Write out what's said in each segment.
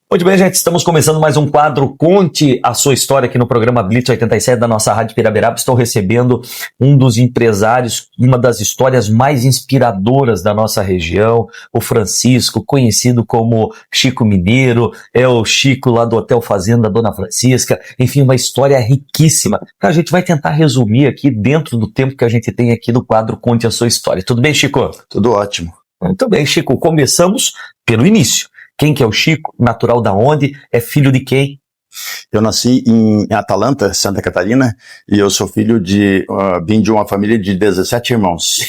Muito bem, gente, estamos começando mais um quadro Conte a Sua História aqui no programa Blitz 87 da nossa Rádio Piraberaba. Estou recebendo um dos empresários, uma das histórias mais inspiradoras da nossa região, o Francisco, conhecido como Chico Mineiro, é o Chico lá do Hotel Fazenda Dona Francisca, enfim, uma história riquíssima. A gente vai tentar resumir aqui dentro do tempo que a gente tem aqui no quadro Conte a Sua História. Tudo bem, Chico? Tudo ótimo. Muito bem, Chico, começamos pelo início. Quem que é o Chico? Natural da onde? É filho de quem? Eu nasci em Atalanta, Santa Catarina, e eu sou filho vim de uma família de 17 irmãos.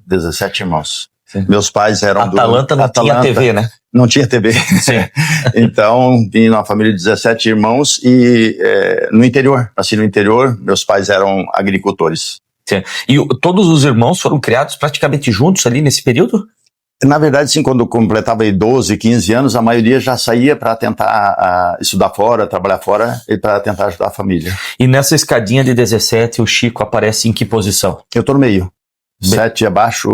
17 irmãos. Sim. Meus pais eram Atalanta não tinha TV, né? Não tinha TV. Sim. Então, vim de uma família de 17 irmãos e no interior. Nasci no interior, meus pais eram agricultores. Sim. E todos os irmãos foram criados praticamente juntos ali nesse período? Na verdade, sim, quando eu completava 12, 15 anos, a maioria já saía para tentar estudar fora, trabalhar fora e para tentar ajudar a família. E nessa escadinha de 17, o Chico aparece em que posição? Eu tô no meio. 7 abaixo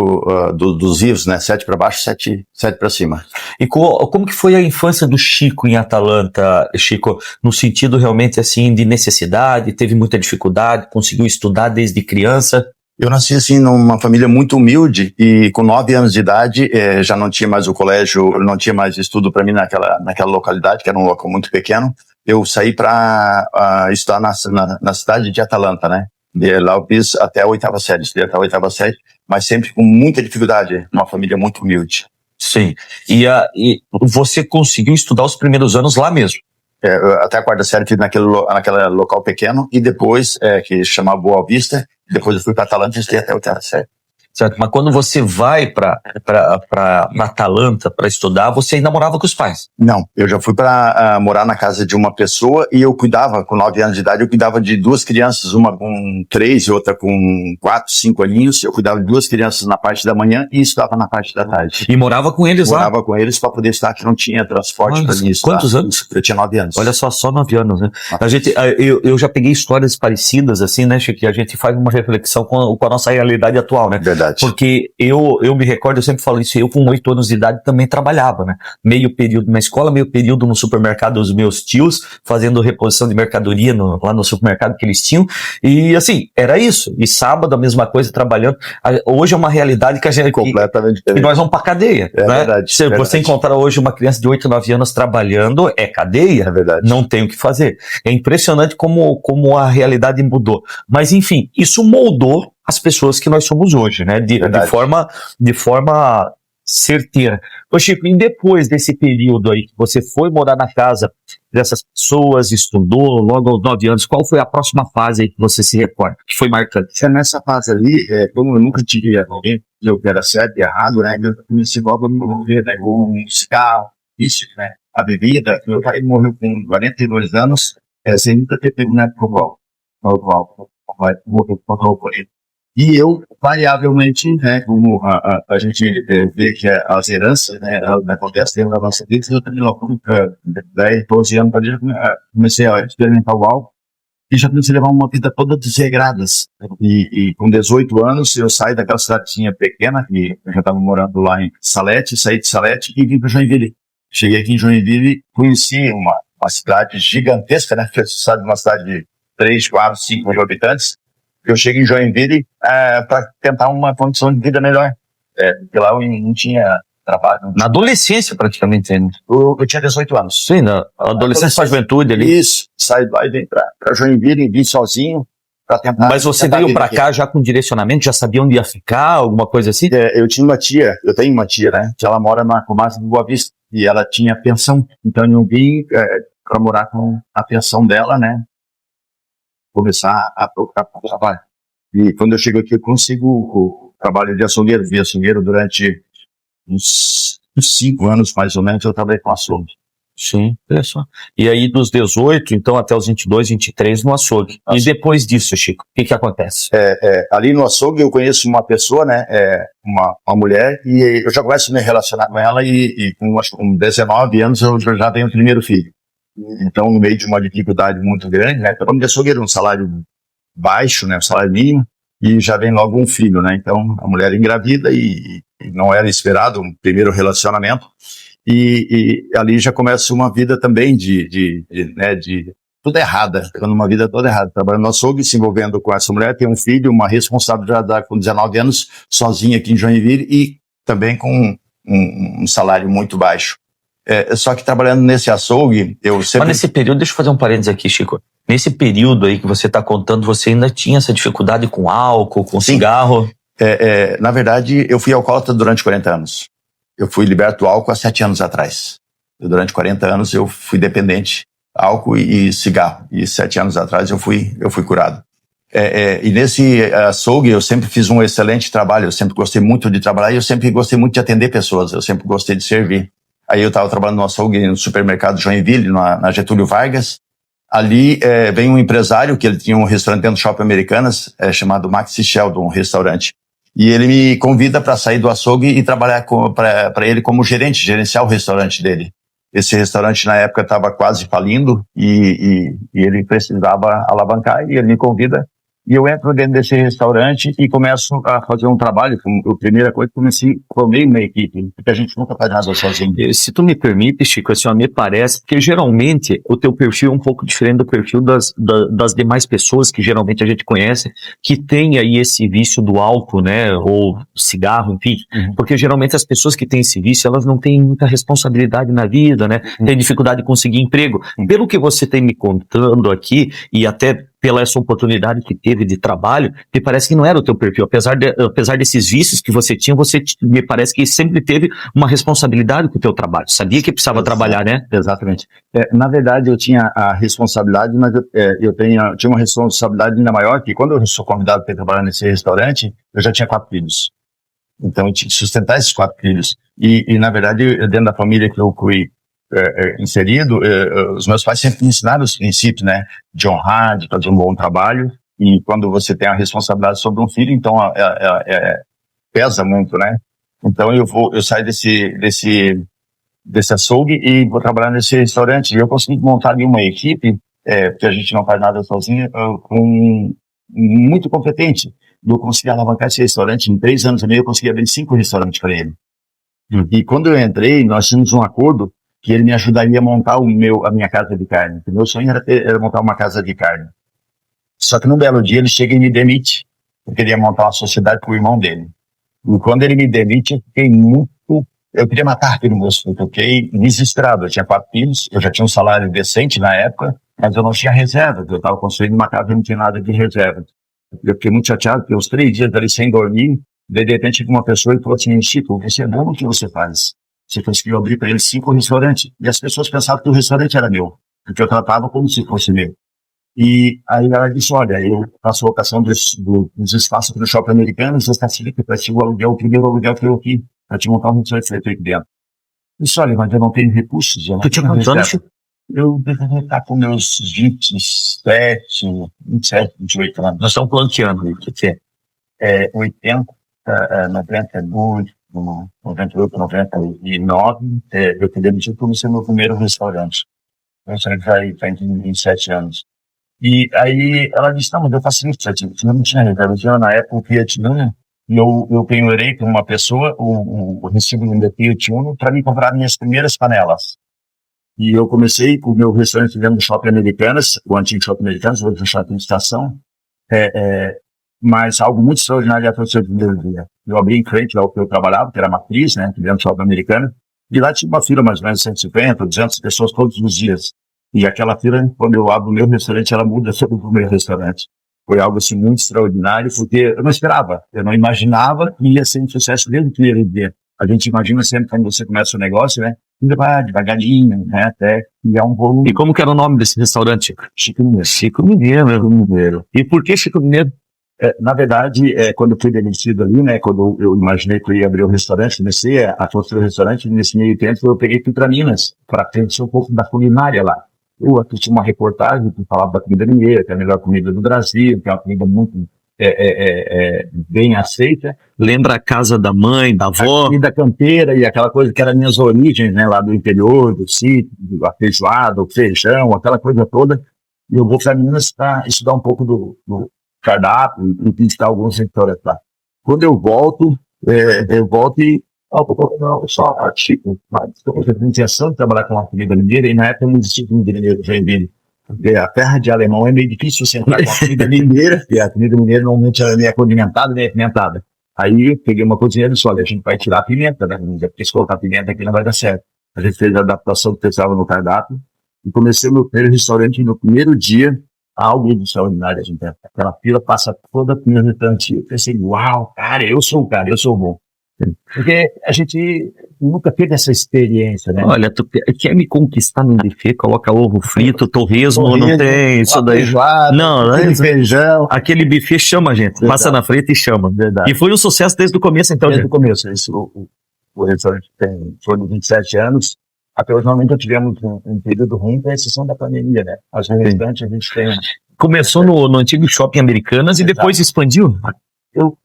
dos vivos, né? 7 para baixo, 7 para cima. E como que foi a infância do Chico em Atalanta, Chico? No sentido realmente assim de necessidade, teve muita dificuldade, conseguiu estudar desde criança? Eu nasci assim numa família muito humilde e com 9 anos de idade já não tinha mais o colégio, não tinha mais estudo para mim naquela localidade, que era um local muito pequeno. Eu saí para estudar na cidade de Atalanta, né? E lá eu fiz até a 8ª série, estudei até a 8ª série, mas sempre com muita dificuldade, uma família muito humilde. Sim. E você conseguiu estudar os primeiros anos lá mesmo? Até a 4ª série fiz naquele local pequeno e depois, que chamava Boa Vista, depois eu fui para Atalanta e estudei até a 8ª série. Certo, mas quando você vai para Atalanta para estudar, você ainda morava com os pais? Não, eu já fui para morar na casa de uma pessoa e eu cuidava, com 9 anos de idade, eu cuidava de 2 crianças, uma com 3 e outra com 4, 5 aninhos. Eu cuidava de 2 crianças na parte da manhã e estudava na parte da tarde. E morava com eles lá? Morava com eles para poder estudar, que não tinha transporte para mim estudar. Quantos anos? Eu tinha 9 anos. Olha só 9 anos, né? Eu já peguei histórias parecidas, assim, né, Chico? Que a gente faz uma reflexão com a nossa realidade atual, né? Verdade. Porque eu me recordo, eu sempre falo isso, eu com 8 anos de idade também trabalhava, né? Meio período na escola, meio período no supermercado dos meus tios, fazendo reposição de mercadoria lá no supermercado que eles tinham. E assim, era isso. E sábado a mesma coisa, trabalhando. Hoje é uma realidade que a gente... Completamente diferente. E nós vamos pra cadeia, né? Verdade. Se você encontrar hoje uma criança de 8, 9 anos trabalhando, é cadeia. É verdade. Não tem o que fazer. É impressionante como a realidade mudou. Mas enfim, isso moldou as pessoas que nós somos hoje, né? De forma certeira. Ô Chico, e depois desse período aí que você foi morar na casa dessas pessoas, estudou logo aos 9 anos, qual foi a próxima fase aí que você se recorda, que foi marcante? Nessa fase ali, como eu nunca tive alguém, eu que era certo e errado, né? Eu comecei logo a me envolver, né? Com um cigarro, isso, né? A bebida. Meu pai morreu com 42 anos, sem nunca ter pego na álcool. Morreu com álcool. E eu, variavelmente, né, como a gente vê que as heranças, né, acontecem dentro da nossa vida, eu também logo com 10, 12 anos, comecei a experimentar o álcool e já comecei a levar uma vida toda desregradas. E com 18 anos, eu saí daquela cidadezinha pequena, que eu já estava morando lá em Salete, saí de Salete e vim para Joinville. Cheguei aqui em Joinville, conheci uma cidade gigantesca, né, sabe, uma cidade de 3, 4, 5 mil habitantes. Eu cheguei em Joinville para tentar uma condição de vida melhor. Porque lá eu não tinha trabalho. Na adolescência, praticamente. Eu tinha 18 anos. Sim, na adolescência para a juventude ali. Isso, saí lá e vim para Joinville e vim sozinho para tentar. Mas você veio para cá já com direcionamento, já sabia onde ia ficar, alguma coisa assim? Eu tenho uma tia, né? Que ela mora na comarca de Boa Vista e ela tinha pensão. Então eu vim para morar com a pensão dela, né? Começar a procurar trabalho. E quando eu chego aqui, eu consigo o trabalho de açougueiro. Vi açougueiro durante uns 5 anos, mais ou menos, eu trabalhei com açougue. Sim, olha só. E aí dos 18, então, até os 22, 23 no açougue. E depois disso, Chico, o que acontece? Ali no açougue eu conheço uma pessoa, né, uma mulher, e eu já começo a me relacionar com ela e com 19 anos eu já tenho o primeiro filho. Então, no meio de uma dificuldade muito grande, né? Pelo menos açougueiro, um salário baixo, né? Um salário mínimo, e já vem logo um filho, né? Então, a mulher engravida e não era esperado um primeiro relacionamento. E ali já começa uma vida também de tudo errada, uma vida toda errada, trabalhando no açougue, se envolvendo com essa mulher, tem um filho, uma responsabilidade com 19 anos, sozinha aqui em Joinville, e também com um salário muito baixo. Só que trabalhando nesse açougue, eu sempre... Mas nesse período, deixa eu fazer um parênteses aqui, Chico. Nesse período aí que você está contando, você ainda tinha essa dificuldade com álcool, com cigarro? Na verdade, eu fui alcoólatra durante 40 anos. Eu fui liberto do álcool há 7 anos atrás. Durante 40 anos eu fui dependente, álcool e cigarro. E 7 anos atrás eu fui curado. E nesse açougue eu sempre fiz um excelente trabalho. Eu sempre gostei muito de trabalhar e eu sempre gostei muito de atender pessoas. Eu sempre gostei de servir. Aí eu estava trabalhando no açougue, no supermercado Joinville, na Getúlio Vargas. Ali vem um empresário que ele tinha um restaurante dentro do Shopping Americanas, chamado Maxi Sheldon, um restaurante. E ele me convida para sair do açougue e trabalhar para ele como gerente, gerenciar o restaurante dele. Esse restaurante na época estava quase falindo e ele precisava alavancar e ele me convida. E eu entro dentro desse restaurante e começo a fazer um trabalho. A primeira coisa, formei uma equipe, porque a gente nunca faz nada sozinho. Se tu me permite, Chico, assim, me parece, porque geralmente o teu perfil é um pouco diferente do perfil das demais pessoas que geralmente a gente conhece, que tem aí esse vício do álcool, né, ou cigarro, enfim, porque geralmente as pessoas que têm esse vício, elas não têm muita responsabilidade na vida, né, têm dificuldade de conseguir emprego. Pelo que você tem me contando aqui, e até pela essa oportunidade que teve de trabalho, me parece que não era o teu perfil. Apesar desses vícios que você tinha, me parece que sempre teve uma responsabilidade com o teu trabalho. Sabia que precisava trabalhar, né? Exatamente. Na verdade, eu tinha a responsabilidade, mas eu tinha uma responsabilidade ainda maior, que quando eu sou convidado para trabalhar nesse restaurante, eu já tinha 4 filhos. Então, eu tinha que sustentar esses 4 filhos. E na verdade, dentro da família que eu fui inserido, os meus pais sempre me ensinaram os princípios, né, de honrar, de fazer um bom trabalho, e quando você tem a responsabilidade sobre um filho, então pesa muito, né? Então eu saio desse açougue e vou trabalhar nesse restaurante, e eu consegui montar ali uma equipe, porque a gente não faz nada sozinho, muito competente. Eu consegui alavancar esse restaurante em 3 anos e meio, eu consegui abrir 5 restaurantes para ele. E quando eu entrei, nós tínhamos um acordo que ele me ajudaria a montar a minha casa de carne. O meu sonho era montar uma casa de carne. Só que num belo dia ele chega e me demite. Eu queria montar uma sociedade com o irmão dele. E quando ele me demite, eu queria matar aquele moço. Eu fiquei desesperado. Eu tinha 4 filhos, eu já tinha um salário decente na época, mas eu não tinha reserva. Eu estava construindo uma casa e não tinha nada de reserva. Eu fiquei muito chateado, porque uns 3 dias ali sem dormir, de repente chega uma pessoa e falou assim: Chico, você é bom no que você faz. Você conseguiu abrir para ele 5 restaurantes. E as pessoas pensavam que o restaurante era meu, porque eu tratava como se fosse meu. E aí ela disse: olha, eu faço locação dos espaços no Shopping Americanas, você está livre para te o aluguel, o primeiro aluguel que eu aqui, para te montar um restaurante feito aqui dentro. Eu disse: olha, mas eu não tenho recursos. Tu tinha quantos anos? Eu deveria estar com meus 27, 28 anos. Nós estamos falando que ano? O que é? 80, 92, 98, 99, eu fui demitido por ser meu primeiro restaurante. O restaurante vai em 7 anos. E aí ela disse: não, mas eu faço isso, eu não tinha reserva. Eu tinha na época o Fiat Uno, e eu penhorei com uma pessoa o recibo do Fiat Uno para me comprar minhas primeiras panelas. E eu comecei com o meu restaurante dentro do Shopping Americanas, o antigo Shopping Americanas, hoje o Shopping Estação. Mas algo muito extraordinário aconteceu no primeiro dia. Eu abri em frente ao que eu trabalhava, que era a matriz, né, dentro do Shopping Americano, e lá tinha uma fila mais ou menos 150, 200 pessoas todos os dias. E aquela fila, quando eu abro o meu restaurante, ela muda sobre o meu restaurante. Foi algo assim muito extraordinário, porque eu não esperava, eu não imaginava que ia ser um sucesso desde o primeiro dia. A gente imagina sempre quando você começa o negócio, né, devagarinho, né, até criar um volume. E como que era o nome desse restaurante? Chico Mineiro. Chico Mineiro. E por que Chico Mineiro? Na verdade, quando eu fui demitido ali, né, quando eu imaginei que eu ia abrir o restaurante, comecei a construir o restaurante, nesse meio tempo eu peguei e fui para Minas, para conhecer um pouco da culinária lá. Eu assisti uma reportagem que falava da comida mineira, que é a melhor comida do Brasil, que é uma comida muito bem aceita. Lembra a casa da mãe, da avó? A comida campeira e aquela coisa que era minhas origens, né, lá do interior, do sítio, a feijoada, o feijão, aquela coisa toda. E eu vou para Minas para estudar um pouco do cardápio e visitar alguns restaurantes lá. Quando eu volto e Não, só a tipo, a intenção de trabalhar com a comida mineira, e na época não existia comida mineira em Joinville. Porque a terra de alemão é meio difícil você entrar com a comida mineira, porque a comida mineira normalmente ela é condimentada, nem é pimentada. Aí eu peguei uma cozinheira e disse, olha, a gente vai tirar a pimenta da comida, porque se colocar pimenta aqui não vai dar certo. A gente fez a adaptação que precisava no cardápio, e comecei o meu primeiro restaurante no primeiro dia, algo extraordinário, a gente, aquela fila passa toda a comida restaurante. Eu pensei, uau, cara, eu sou o cara, eu sou bom. Porque a gente nunca teve essa experiência, né? Olha, tu quer me conquistar no buffet, coloca ovo frito, torresmo, não Torresmo, tem isso daí. feijoada, Não, aquele feijão. aquele buffet chama a gente, Verdade. passa na frente e chama. Verdade. E foi um sucesso desde o começo, então, Desde gente. o começo. O restaurante foi de 27 anos. Até hoje, normalmente, tivemos um período ruim, com exceção da pandemia, né? Mas no restante, a gente tem... Começou no antigo Shopping Americanas e Exato. depois expandiu.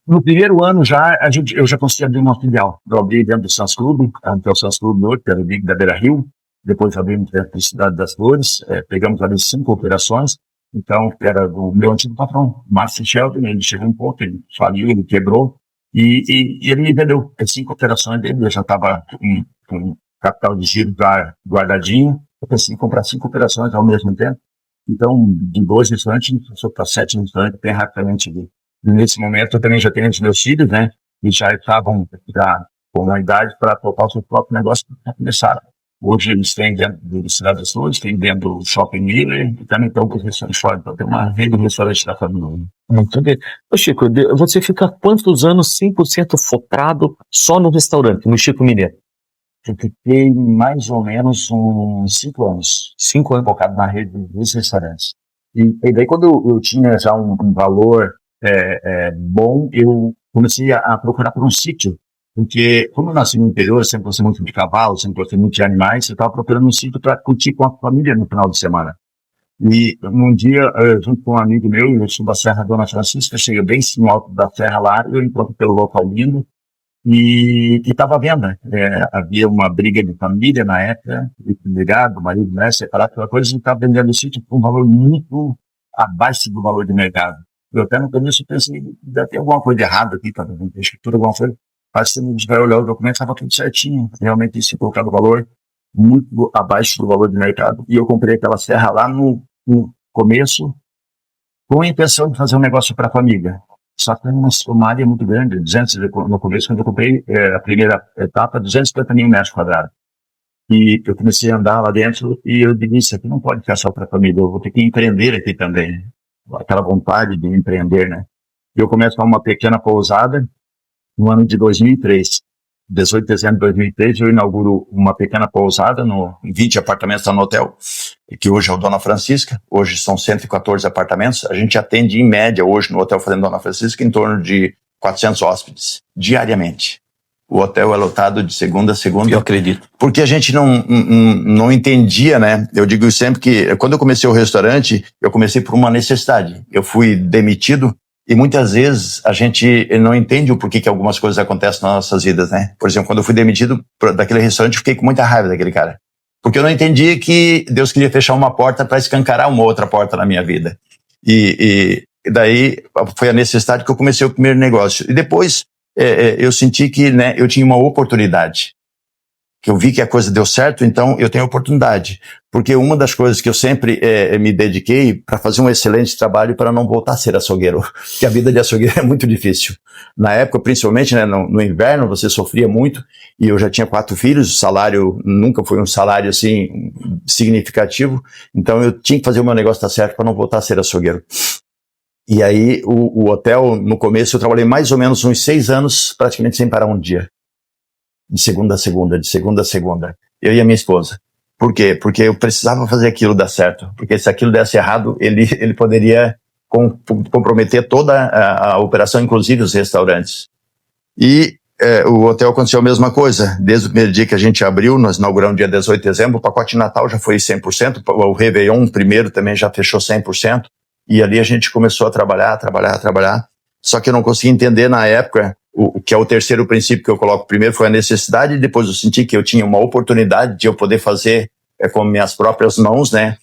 No primeiro ano eu já consegui abrir uma filial. Eu abri dentro do Sans Clube, que é o Sans Clube Norte, que era o Big da Beira Rio. Depois abrimos dentro da Cidade das Flores. Pegamos ali 5 operações. Então, era o meu antigo patrão, Márcio Sheldon. Ele chegou um ponto, ele faliu, ele quebrou. E ele me vendeu as 5 operações dele. Eu já estava com capital de giro guardadinho. Eu pensei em comprar 5 operações ao mesmo tempo. Então, de 2 restaurantes, passou para 7 restaurantes bem rapidamente ali. Nesse momento, eu também já tenho os meus filhos, né? E já estavam com uma idade para tocar o seu próprio negócio para começar. Hoje eles têm dentro do Cidade das Flores, tem dentro do Shopping Miller e também estão com os restaurantes fora. Então, tem uma rede de restaurante da família. Muito bem. Ô, Chico, você fica quantos anos 100% focado só no restaurante, no Chico Mineiro? Eu fiquei mais ou menos uns 5 anos. 5 anos. Focado na rede dos restaurantes. E daí, quando eu tinha já um valor bom, eu comecei a procurar por um sítio, porque como eu nasci no interior, sempre gostei muito de cavalo, sempre gostei muito de animais, eu estava procurando um sítio para curtir com a família no final de semana. E um dia, junto com um amigo meu, eu subo a Serra Dona Francisca, cheguei bem no alto da serra lá, eu encontro pelo local lindo, e estava vendo, né? Havia uma briga de família na época, ligado, o marido, né, separado, aquela coisa, e estava vendendo o sítio por um valor muito abaixo do valor de mercado. Eu até no começo pensei, deve ter alguma coisa de errado aqui, tá vendo? Escritura, alguma coisa. Mas se a gente vai olhar o documento, estava tudo certinho. Realmente, se colocar o valor muito abaixo do valor de mercado. E eu comprei aquela serra lá no começo, com a intenção de fazer um negócio para a família. Só que uma área muito grande, no começo, quando eu comprei a primeira etapa, 250 mil metros quadrados. E eu comecei a andar lá dentro e eu disse, isso aqui não pode ficar só para a família, eu vou ter que empreender aqui também. Aquela vontade de empreender, né? Eu começo com uma pequena pousada no ano de 2003. 18 de dezembro de 2003, eu inauguro uma pequena pousada, 20 apartamentos no hotel, que hoje é o Dona Francisca. Hoje são 114 apartamentos. A gente atende, em média, hoje no Hotel Fazenda Dona Francisca, em torno de 400 hóspedes, diariamente. O hotel é lotado de segunda a segunda. Eu acredito. Porque a gente não entendia, né? Eu digo sempre que, quando eu comecei o restaurante, eu comecei por uma necessidade. Eu fui demitido e muitas vezes a gente não entende o porquê que algumas coisas acontecem nas nossas vidas, né? Por exemplo, quando eu fui demitido daquele restaurante, eu fiquei com muita raiva daquele cara. Porque eu não entendia que Deus queria fechar uma porta para escancarar uma outra porta na minha vida. E daí foi a necessidade que eu comecei o primeiro negócio. E depois eu senti que, né, eu tinha uma oportunidade. Que eu vi que a coisa deu certo, então eu tenho oportunidade. Porque uma das coisas que eu sempre me dediquei para fazer um excelente trabalho para não voltar a ser açougueiro. Porque a vida de açougueiro é muito difícil. Na época, principalmente, né, no inverno, você sofria muito. E eu já tinha 4 filhos, o salário nunca foi um salário assim significativo. Então eu tinha que fazer o meu negócio dar certo para não voltar a ser açougueiro. E aí o hotel, no começo, eu trabalhei mais ou menos uns 6 anos, praticamente sem parar um dia. De segunda a segunda, de segunda a segunda. Eu e a minha esposa. Por quê? Porque eu precisava fazer aquilo dar certo. Porque se aquilo desse errado, ele poderia comprometer toda a operação, inclusive os restaurantes. E o hotel aconteceu a mesma coisa. Desde o primeiro dia que a gente abriu, nós inauguramos dia 18 de dezembro, o pacote de Natal já foi 100%, o Réveillon primeiro também já fechou 100%. E ali a gente começou a trabalhar. Só que eu não conseguia entender na época, o que é o terceiro princípio que eu coloco. Primeiro foi a necessidade, e depois eu senti que eu tinha uma oportunidade de eu poder fazer com minhas próprias mãos, né,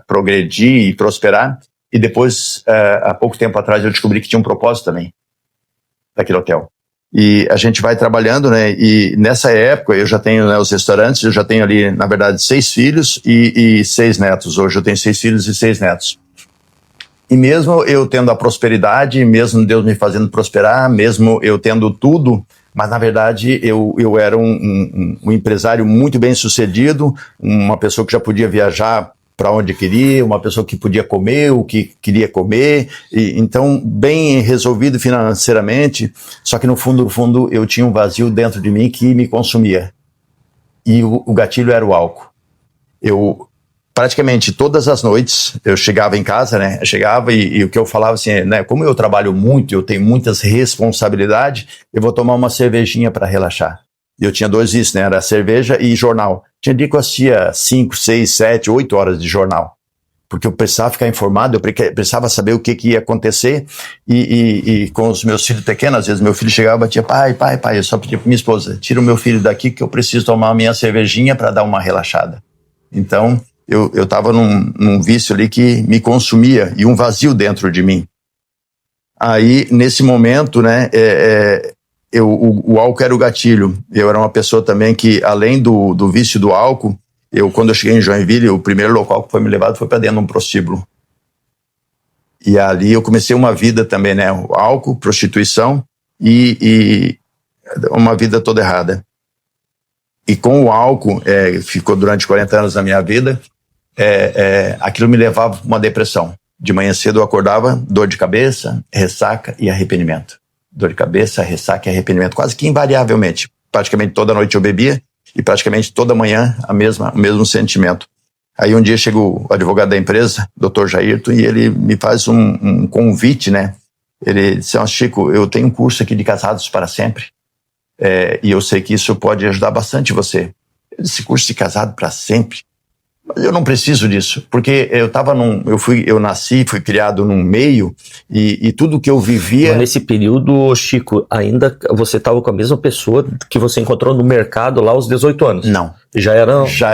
progredir e prosperar. E depois, há pouco tempo atrás, eu descobri que tinha um propósito também daquele hotel. E a gente vai trabalhando, né? E nessa época eu já tenho, né, os restaurantes, eu já tenho ali, na verdade, 6 filhos e 6 netos. Hoje eu tenho 6 filhos e 6 netos. E mesmo eu tendo a prosperidade, mesmo Deus me fazendo prosperar, mesmo eu tendo tudo, mas na verdade eu era um empresário muito bem sucedido, uma pessoa que já podia viajar para onde queria, uma pessoa que podia comer o que queria comer, e então bem resolvido financeiramente, só que no fundo eu tinha um vazio dentro de mim que me consumia. E o gatilho era o álcool. Eu praticamente todas as noites eu chegava em casa, né? Eu chegava e o que eu falava assim, né? Como eu trabalho muito, eu tenho muitas responsabilidades, eu vou tomar uma cervejinha para relaxar. E eu tinha 2 isso, né? Era cerveja e jornal. Tinha dia que eu assistia 5, 6, 7, 8 horas de jornal. Porque eu precisava ficar informado, eu precisava saber o que ia acontecer. E com os meus filhos pequenos, às vezes meu filho chegava e batia, pai. Eu só pedia para minha esposa, tira o meu filho daqui que eu preciso tomar a minha cervejinha para dar uma relaxada. Então, eu estava num vício ali que me consumia e um vazio dentro de mim. Aí, nesse momento, né, o álcool era o gatilho. Eu era uma pessoa também que, além do vício do álcool, quando eu cheguei em Joinville, o primeiro local que foi me levado foi para dentro de um prostíbulo. E ali eu comecei uma vida também, né, o álcool, prostituição e uma vida toda errada. E com o álcool, ficou durante 40 anos na minha vida, aquilo me levava a uma depressão. De manhã cedo eu acordava, dor de cabeça, ressaca e arrependimento. Dor de cabeça, ressaca e arrependimento, quase que invariavelmente. Praticamente toda noite eu bebia e praticamente toda manhã o mesmo sentimento. Aí um dia chega o advogado da empresa, Dr. Jairton, e ele me faz um convite, né? Ele disse, Chico, eu tenho um curso aqui de casados para sempre, e eu sei que isso pode ajudar bastante você. Esse curso de casado para sempre? Mas eu não preciso disso, porque eu nasci, fui criado num meio e tudo que eu vivia... Mas nesse período, Chico, ainda você estava com a mesma pessoa que você encontrou no mercado lá aos 18 anos? Não. Já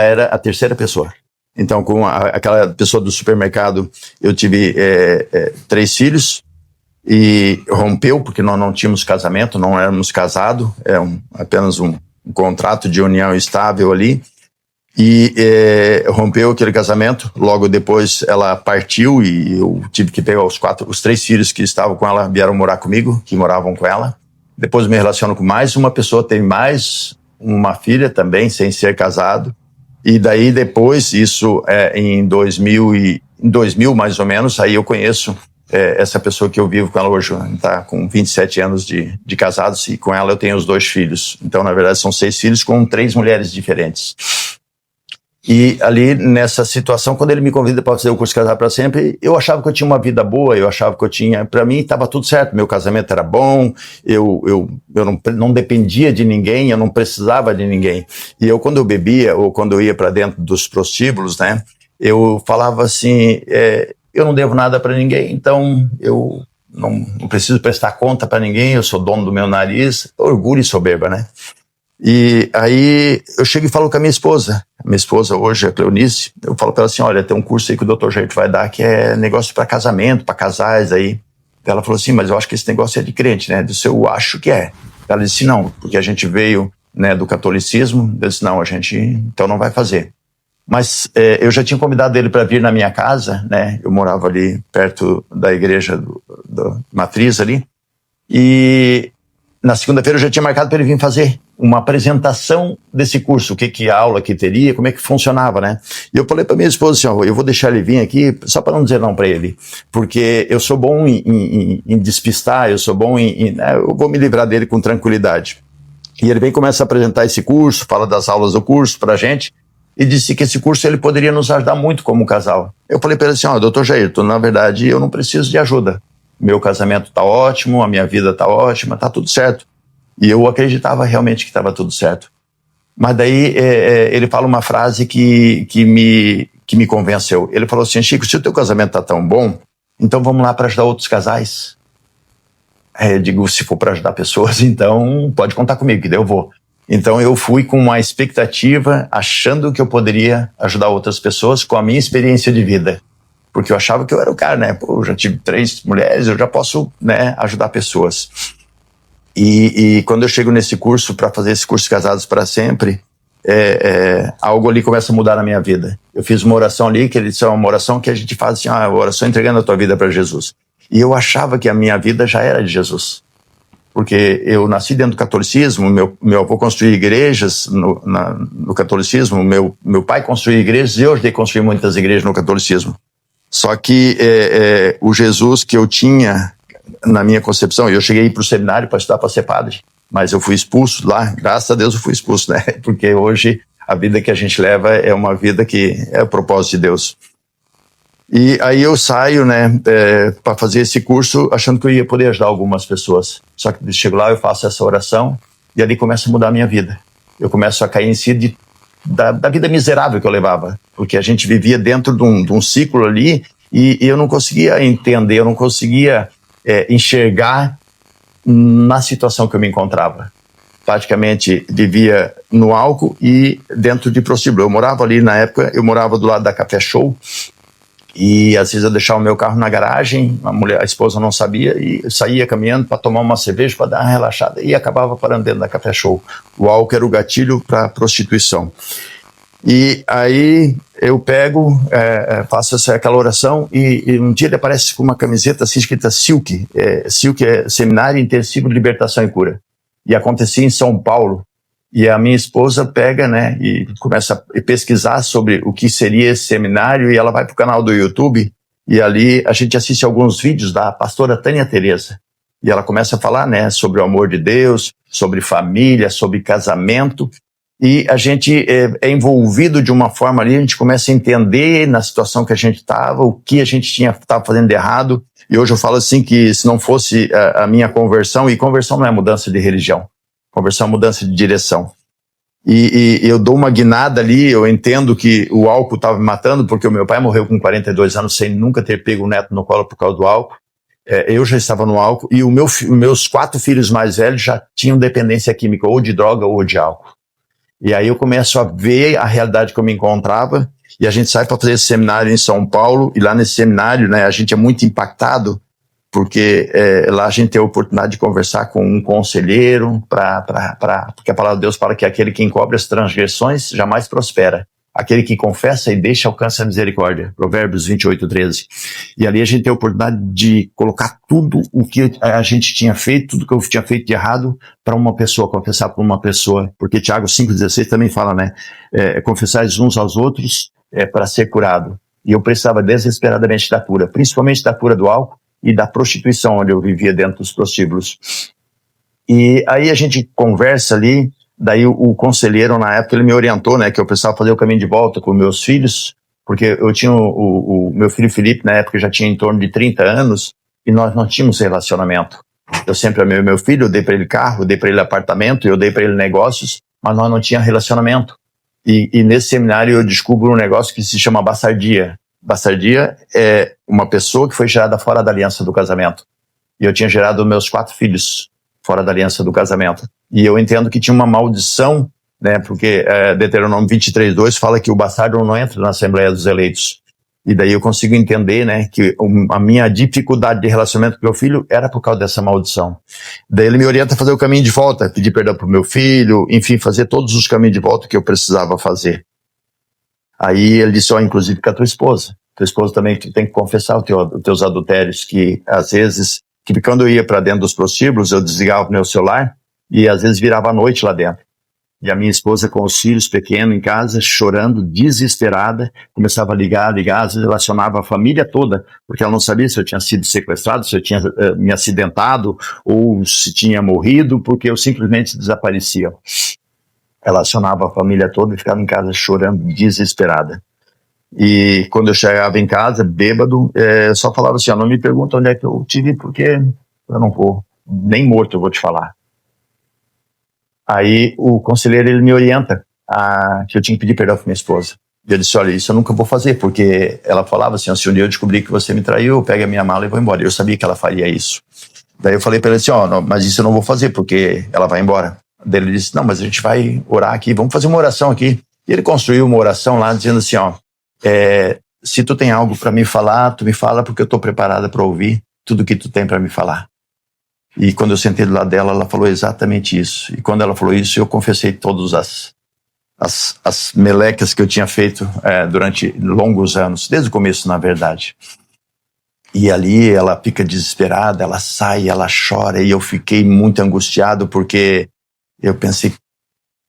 era a terceira pessoa. Então, com aquela pessoa do supermercado, eu tive 3 filhos e rompeu, porque nós não tínhamos casamento, não éramos casados, apenas um contrato de união estável ali. E rompeu aquele casamento, logo depois ela partiu e eu tive que pegar os 3 filhos que estavam com ela, vieram morar comigo, que moravam com ela. Depois me relaciono com mais uma pessoa, teve mais uma filha também, sem ser casado. E daí depois, isso em 2000 mais ou menos, aí eu conheço essa pessoa que eu vivo com ela hoje, tá com 27 anos de casados e com ela eu tenho os 2 filhos. Então, na verdade, são 6 filhos com 3 mulheres diferentes. E ali, nessa situação, quando ele me convida para fazer o curso Casar para Sempre, eu achava que eu tinha uma vida boa, eu achava que eu tinha... Para mim, estava tudo certo, meu casamento era bom, eu não dependia de ninguém, eu não precisava de ninguém. E eu, quando eu bebia, ou quando eu ia para dentro dos prostíbulos, né, eu falava assim, eu não devo nada para ninguém, então eu não preciso prestar conta para ninguém, eu sou dono do meu nariz, orgulho e soberba, né? E aí eu chego e falo com a minha esposa hoje, a Cleonice, eu falo para ela assim, olha, tem um curso aí que o Dr. Jairton vai dar que é negócio para casamento, para casais aí. Ela falou assim, mas eu acho que esse negócio é de crente, né? Eu disse, eu acho que é. Ela disse, não, porque a gente veio, né, do catolicismo. Eu disse, não, a gente então não vai fazer. Mas eu já tinha convidado ele para vir na minha casa, né? Eu morava ali perto da igreja do Matriz ali. E na segunda-feira eu já tinha marcado para ele vir fazer uma apresentação desse curso, o que a aula que teria, como é que funcionava, né? E eu falei para minha esposa assim, ó, eu vou deixar ele vir aqui só para não dizer não para ele, porque eu sou bom em despistar, eu sou bom eu vou me livrar dele com tranquilidade. E ele vem e começa a apresentar esse curso, fala das aulas do curso pra gente, e disse que esse curso ele poderia nos ajudar muito como casal. Eu falei para ele assim, ó, Dr. Jairton, na verdade eu não preciso de ajuda. Meu casamento tá ótimo, a minha vida tá ótima, tá tudo certo. E eu acreditava realmente que estava tudo certo. Mas daí ele fala uma frase que me convenceu. Ele falou assim, Chico, se o teu casamento tá tão bom, então vamos lá para ajudar outros casais. Eu digo, se for para ajudar pessoas, então pode contar comigo, que daí eu vou. Então eu fui com uma expectativa, achando que eu poderia ajudar outras pessoas com a minha experiência de vida. Porque eu achava que eu era o cara, né? Pô, eu já tive 3 mulheres, eu já posso, né, ajudar pessoas. E quando eu chego nesse curso, para fazer esse curso Casados para Sempre, algo ali começa a mudar na minha vida. Eu fiz uma oração ali, que eles são uma oração que a gente faz assim, a oração entregando a tua vida para Jesus. E eu achava que a minha vida já era de Jesus. Porque eu nasci dentro do catolicismo, meu avô construiu igrejas no catolicismo, meu pai construiu igrejas e eu ajudei a construir muitas igrejas no catolicismo. Só que o Jesus que eu tinha na minha concepção, eu cheguei para o seminário para estudar para ser padre, mas eu fui expulso lá, graças a Deus eu fui expulso, né? Porque hoje a vida que a gente leva é uma vida que é o propósito de Deus. E aí eu saio, né, para fazer esse curso, achando que eu ia poder ajudar algumas pessoas. Só que chego lá, eu faço essa oração e ali começa a mudar a minha vida. Eu começo a cair em si da vida miserável que eu levava, porque a gente vivia dentro de um ciclo ali e eu não conseguia entender, eu não conseguia enxergar na situação que eu me encontrava. Praticamente vivia no álcool e dentro de prostíbulo. Eu morava ali, na época, eu morava do lado da Café Show, e às vezes eu deixava o meu carro na garagem, a esposa não sabia, e eu saía caminhando para tomar uma cerveja, para dar uma relaxada, e acabava parando dentro da Café Show. O álcool era o gatilho para prostituição. E aí eu pego, faço aquela oração, e um dia ele aparece com uma camiseta assim escrita Silk. Silk é Seminário Intensivo de Libertação e Cura. E acontecia em São Paulo. E a minha esposa pega, né, e começa a pesquisar sobre o que seria esse seminário, e ela vai para o canal do YouTube, e ali a gente assiste alguns vídeos da pastora Tânia Teresa. E ela começa a falar, né, sobre o amor de Deus, sobre família, sobre casamento, e a gente é envolvido de uma forma ali, a gente começa a entender na situação que a gente estava, o que a gente estava fazendo de errado. E hoje eu falo assim que se não fosse a minha conversão, e conversão não é mudança de religião, conversão é mudança de direção. E eu dou uma guinada ali, eu entendo que o álcool estava me matando, porque o meu pai morreu com 42 anos sem nunca ter pego o neto no colo por causa do álcool. Eu já estava no álcool, e meus 4 filhos mais velhos já tinham dependência química, ou de droga ou de álcool. E aí eu começo a ver a realidade que eu me encontrava, e a gente sai para fazer esse seminário em São Paulo, e lá nesse seminário, né, a gente é muito impactado, porque lá a gente tem a oportunidade de conversar com um conselheiro, porque a palavra de Deus fala que aquele que encobre as transgressões jamais prospera. Aquele que confessa e deixa alcança a misericórdia. Provérbios 28:13. E ali a gente tem a oportunidade de colocar tudo o que a gente tinha feito, tudo que eu tinha feito de errado, para uma pessoa, confessar para uma pessoa. Porque Tiago 5,16 também fala, né? Confessais uns aos outros para ser curado. E eu precisava desesperadamente da cura, principalmente da cura do álcool e da prostituição, onde eu vivia dentro dos prostíbulos. E aí a gente conversa ali. Daí o conselheiro, na época, ele me orientou, né, que eu precisava fazer o caminho de volta com meus filhos, porque eu tinha o meu filho Felipe, na época, já tinha em torno de 30 anos, e nós não tínhamos relacionamento. Eu sempre amei meu filho, eu dei para ele carro, eu dei para ele apartamento, eu dei para ele negócios, mas nós não tínhamos relacionamento. E nesse seminário eu descubro um negócio que se chama bastardia. Bastardia é uma pessoa que foi gerada fora da aliança do casamento. E eu tinha gerado meus 4 filhos fora da aliança do casamento. E eu entendo que tinha uma maldição, né, porque Deuteronômio 23:2 fala que o bastardo não entra na Assembleia dos Eleitos. E daí eu consigo entender, né, que a minha dificuldade de relacionamento com meu filho era por causa dessa maldição. Daí ele me orienta a fazer o caminho de volta, pedir perdão pro meu filho, enfim, fazer todos os caminhos de volta que eu precisava fazer. Aí ele disse, inclusive com a tua esposa também tem que confessar os teus adultérios, que às vezes, que quando eu ia para dentro dos prostíbulos, eu desligava o meu celular, e às vezes virava a noite lá dentro. E a minha esposa com os filhos pequenos em casa, chorando, desesperada, começava a ligar, às vezes relacionava a família toda, porque ela não sabia se eu tinha sido sequestrado, se eu tinha me acidentado, ou se tinha morrido, porque eu simplesmente desaparecia. Relacionava a família toda e ficava em casa chorando, desesperada. E quando eu chegava em casa, bêbado, só falava assim, não me pergunta onde é que eu tive, porque eu não vou, nem morto eu vou te falar. Aí o conselheiro, ele me orienta que eu tinha que pedir perdão para minha esposa. E eu disse, olha, isso eu nunca vou fazer, porque ela falava assim, se um dia eu descobrir que você me traiu, eu pego a minha mala e vou embora. Eu sabia que ela faria isso. Daí eu falei para ele assim, não, mas isso eu não vou fazer, porque ela vai embora. Daí ele disse, não, mas a gente vai orar aqui, vamos fazer uma oração aqui. E ele construiu uma oração lá, dizendo assim, se tu tem algo para me falar, tu me fala, porque eu estou preparada para ouvir tudo que tu tem para me falar. E quando eu sentei do lado dela, ela falou exatamente isso. E quando ela falou isso, eu confessei todas as melecas que eu tinha feito durante longos anos, desde o começo, na verdade. E ali ela fica desesperada, ela sai, ela chora, e eu fiquei muito angustiado, porque eu pensei,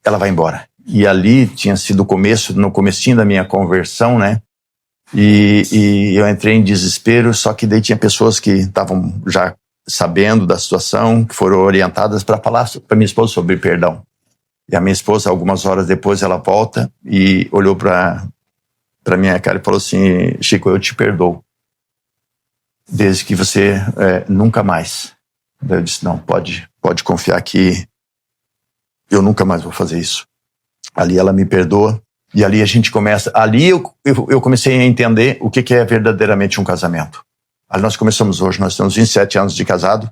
ela vai embora. E ali tinha sido no comecinho da minha conversão, né? E eu entrei em desespero, só que daí tinha pessoas que estavam já sabendo da situação, que foram orientadas para falar para minha esposa sobre perdão. E a minha esposa, algumas horas depois, ela volta e olhou para minha cara e falou assim: Chico, eu te perdoo, desde que você nunca mais. Eu disse: não, pode confiar que eu nunca mais vou fazer isso. Ali ela me perdoa, e ali a gente começa. Ali eu comecei a entender o que é verdadeiramente um casamento. Ali nós começamos hoje, nós temos 27 anos de casado,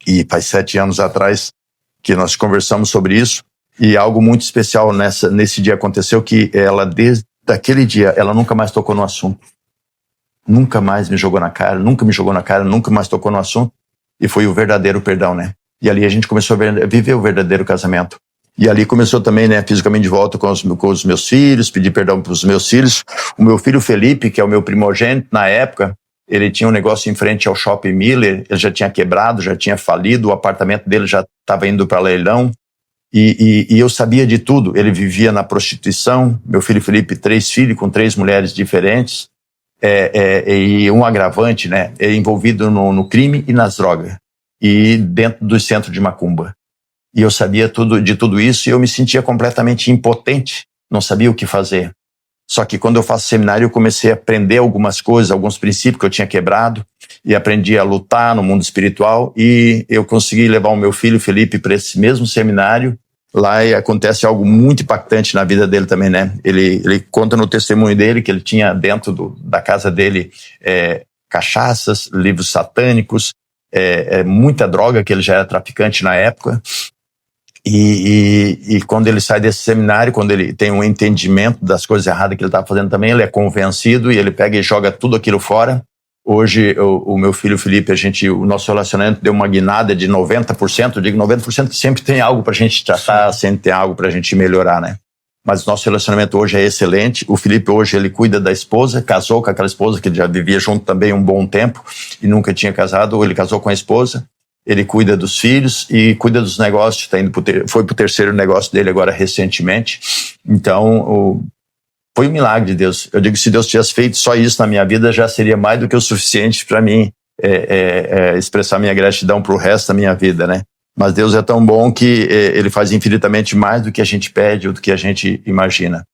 e faz 7 anos atrás que nós conversamos sobre isso, e algo muito especial nesse dia aconteceu, que ela, desde aquele dia, ela nunca mais tocou no assunto. Nunca mais me jogou na cara, nunca mais tocou no assunto, e foi o verdadeiro perdão, né? E ali a gente começou a viver o verdadeiro casamento. E ali começou também, né, fiz o caminho de volta com os meus filhos, pedi perdão para os meus filhos. O meu filho Felipe, que é o meu primogênito, na época, ele tinha um negócio em frente ao Shopping Miller, ele já tinha quebrado, já tinha falido, o apartamento dele já estava indo para leilão, e eu sabia de tudo. Ele vivia na prostituição, meu filho Felipe, 3 filhos com 3 mulheres diferentes, e um agravante, né, envolvido no crime e nas drogas, e dentro do centro de macumba. E eu sabia de tudo isso, e eu me sentia completamente impotente, não sabia o que fazer. Só que quando eu faço seminário, eu comecei a aprender algumas coisas, alguns princípios que eu tinha quebrado, e aprendi a lutar no mundo espiritual, e eu consegui levar o meu filho Felipe para esse mesmo seminário. Lá acontece algo muito impactante na vida dele também, né? Ele conta no testemunho dele que ele tinha dentro da casa dele cachaças, livros satânicos, muita droga, que ele já era traficante na época. E quando ele sai desse seminário, quando ele tem um entendimento das coisas erradas que ele estava fazendo também, ele é convencido e ele pega e joga tudo aquilo fora. Hoje, o meu filho Felipe, o nosso relacionamento deu uma guinada de 90%, eu digo 90% que sempre tem algo pra gente tratar, sempre tem algo pra gente melhorar, né? Mas o nosso relacionamento hoje é excelente. O Felipe hoje, ele cuida da esposa, casou com aquela esposa que ele já vivia junto também um bom tempo e nunca tinha casado, ele casou com a esposa. Ele cuida dos filhos e cuida dos negócios, foi pro 3º negócio dele agora recentemente. Então, foi um milagre de Deus. Eu digo que se Deus tivesse feito só isso na minha vida, já seria mais do que o suficiente para mim expressar minha gratidão pro resto da minha vida, né? Mas Deus é tão bom que Ele faz infinitamente mais do que a gente pede ou do que a gente imagina.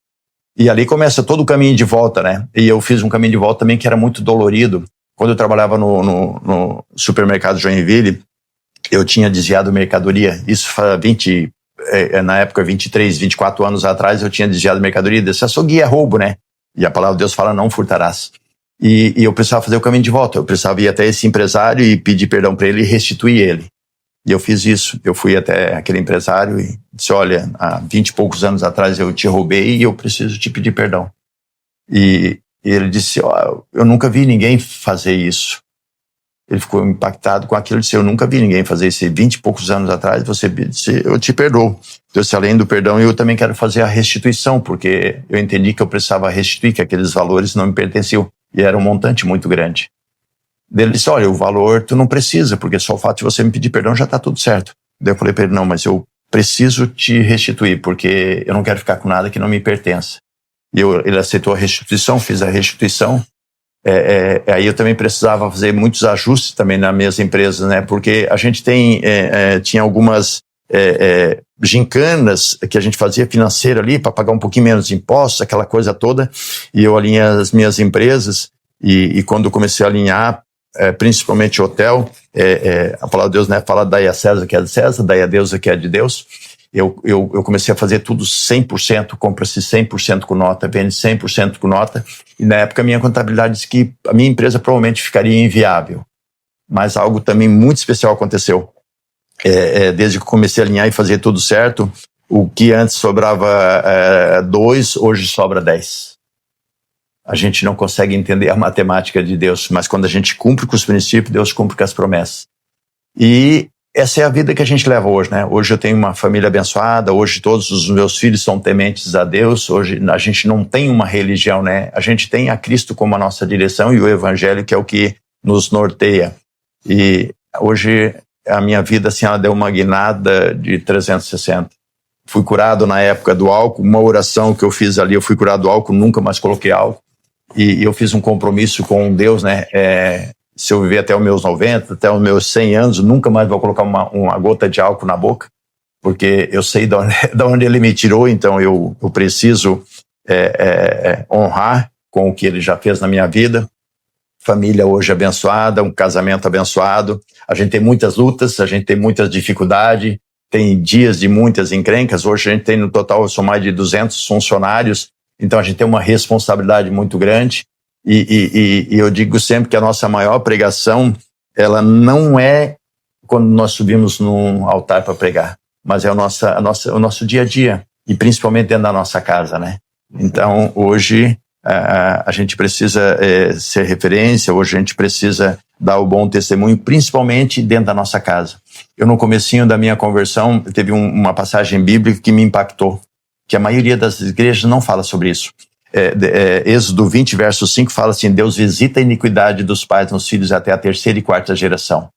E ali começa todo o caminho de volta, né? E eu fiz um caminho de volta também que era muito dolorido. Quando eu trabalhava no supermercado Joinville, eu tinha desviado mercadoria. Isso faz na época, 23, 24 anos atrás, eu tinha desviado mercadoria. Desse açougue é roubo, né? E a palavra de Deus fala: não furtarás. E eu precisava fazer o caminho de volta. Eu precisava ir até esse empresário e pedir perdão para ele e restituir ele. E eu fiz isso. Eu fui até aquele empresário e disse: olha, há 20 e poucos anos atrás eu te roubei e eu preciso te pedir perdão. E ele disse: eu nunca vi ninguém fazer isso. Ele ficou impactado com aquilo e disse: eu nunca vi ninguém fazer isso. 20 e poucos anos atrás você disse: eu te perdoo. Então, além do perdão, eu também quero fazer a restituição, porque eu entendi que eu precisava restituir, que aqueles valores não me pertenciam. E era um montante muito grande. Ele disse: olha, o valor tu não precisa, porque só o fato de você me pedir perdão já está tudo certo. Daí eu falei para ele: não, mas eu preciso te restituir, porque eu não quero ficar com nada que não me pertença. E ele aceitou a restituição, fiz a restituição. Aí eu também precisava fazer muitos ajustes também nas minhas empresas, né? Porque a gente tinha algumas gincanas que a gente fazia financeira ali para pagar um pouquinho menos de impostos, aquela coisa toda, e eu alinhei as minhas empresas, e quando eu comecei a alinhar, principalmente hotel, a palavra de Deus, né, fala: dai a César que é de César, dai a Deus o que é de Deus. Eu comecei a fazer tudo 100%, compra-se 100% com nota, vende 100% com nota, e na época a minha contabilidade disse que a minha empresa provavelmente ficaria inviável. Mas algo também muito especial aconteceu. Desde que eu comecei a alinhar e fazer tudo certo, o que antes sobrava 2, hoje sobra 10. A gente não consegue entender a matemática de Deus, mas quando a gente cumpre com os princípios, Deus cumpre com as promessas. E essa é a vida que a gente leva hoje, né? Hoje eu tenho uma família abençoada, hoje todos os meus filhos são tementes a Deus, hoje a gente não tem uma religião, né? A gente tem a Cristo como a nossa direção e o Evangelho que é o que nos norteia. E hoje a minha vida, assim, ela deu uma guinada de 360. Fui curado na época do álcool, uma oração que eu fiz ali, eu fui curado do álcool, nunca mais coloquei álcool. E eu fiz um compromisso com Deus, né? Se eu viver até os meus 90, até os meus 100 anos, nunca mais vou colocar uma gota de álcool na boca, porque eu sei de onde Ele me tirou, então eu preciso honrar com o que Ele já fez na minha vida. Família hoje abençoada, um casamento abençoado. A gente tem muitas lutas, a gente tem muitas dificuldades, tem dias de muitas encrencas. Hoje a gente tem no total, são mais de 200 funcionários, então a gente tem uma responsabilidade muito grande. E eu digo sempre que a nossa maior pregação, ela não é quando nós subimos num altar para pregar, mas é o nosso dia a dia, e principalmente dentro da nossa casa, né? Então, hoje, a gente precisa ser referência, hoje a gente precisa dar o bom testemunho, principalmente dentro da nossa casa. Eu, no comecinho da minha conversão, teve uma passagem bíblica que me impactou, que a maioria das igrejas não fala sobre isso. Êxodo 20, verso 5, fala assim: Deus visita a iniquidade dos pais nos filhos até a 3ª e 4ª geração.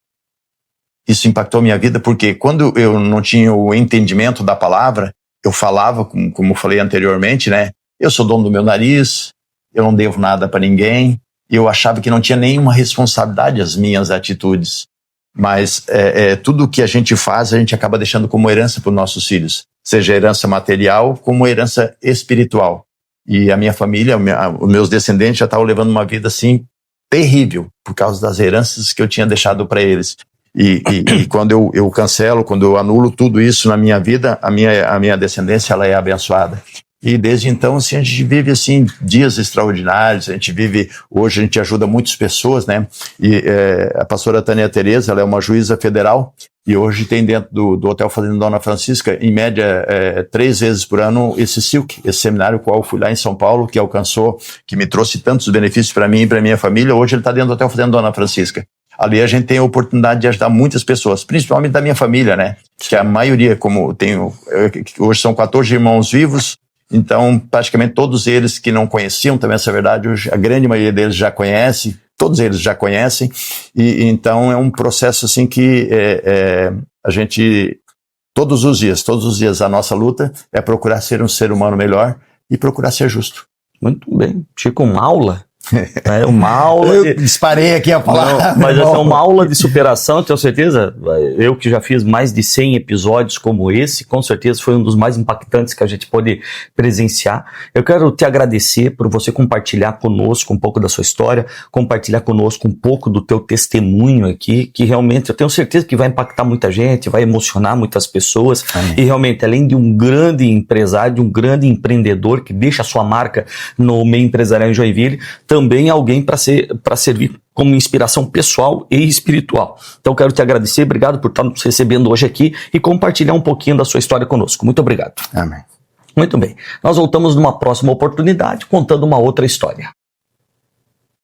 Isso impactou minha vida porque quando eu não tinha o entendimento da palavra, eu falava, como eu falei anteriormente, né? Eu sou dono do meu nariz, eu não devo nada para ninguém, e eu achava que não tinha nenhuma responsabilidade as minhas atitudes. Mas tudo que a gente faz, a gente acaba deixando como herança para os nossos filhos, seja herança material como herança espiritual. E a minha família, os meus descendentes já estavam levando uma vida assim terrível por causa das heranças que eu tinha deixado para eles. E quando eu cancelo, quando eu anulo tudo isso na minha vida, a minha descendência ela é abençoada. E desde então, assim, a gente vive assim dias extraordinários. Hoje a gente ajuda muitas pessoas, né? E a pastora Tânia Tereza, ela é uma juíza federal, e hoje tem dentro do Hotel Fazenda Dona Francisca, em média, 3 vezes por ano, esse SILC, esse seminário qual eu fui lá em São Paulo, que me trouxe tantos benefícios para mim e para minha família. Hoje ele está dentro do Hotel Fazenda Dona Francisca. Ali a gente tem a oportunidade de ajudar muitas pessoas, principalmente da minha família, né? Que a maioria, hoje são 14 irmãos vivos. Então, praticamente todos eles que não conheciam também essa verdade, hoje a grande maioria deles já conhece, todos eles já conhecem, e então é um processo assim que a gente, todos os dias a nossa luta é procurar ser um ser humano melhor e procurar ser justo. Muito bem, Chico, uma aula. Uma aula. Eu disparei aqui a palavra. Mas essa é uma aula de superação, tenho certeza. Eu que já fiz mais de 100 episódios como esse, com certeza foi um dos mais impactantes que a gente pôde presenciar. Eu quero te agradecer por você compartilhar conosco um pouco da sua história, compartilhar conosco um pouco do teu testemunho aqui, que realmente eu tenho certeza que vai impactar muita gente, vai emocionar muitas pessoas. Amém. E realmente, além de um grande empresário, de um grande empreendedor que deixa a sua marca no meio empresarial em Joinville, também alguém para servir como inspiração pessoal e espiritual. Então quero te agradecer, obrigado por estar nos recebendo hoje aqui e compartilhar um pouquinho da sua história conosco. Muito obrigado. Amém. Muito bem. Nós voltamos numa próxima oportunidade contando uma outra história.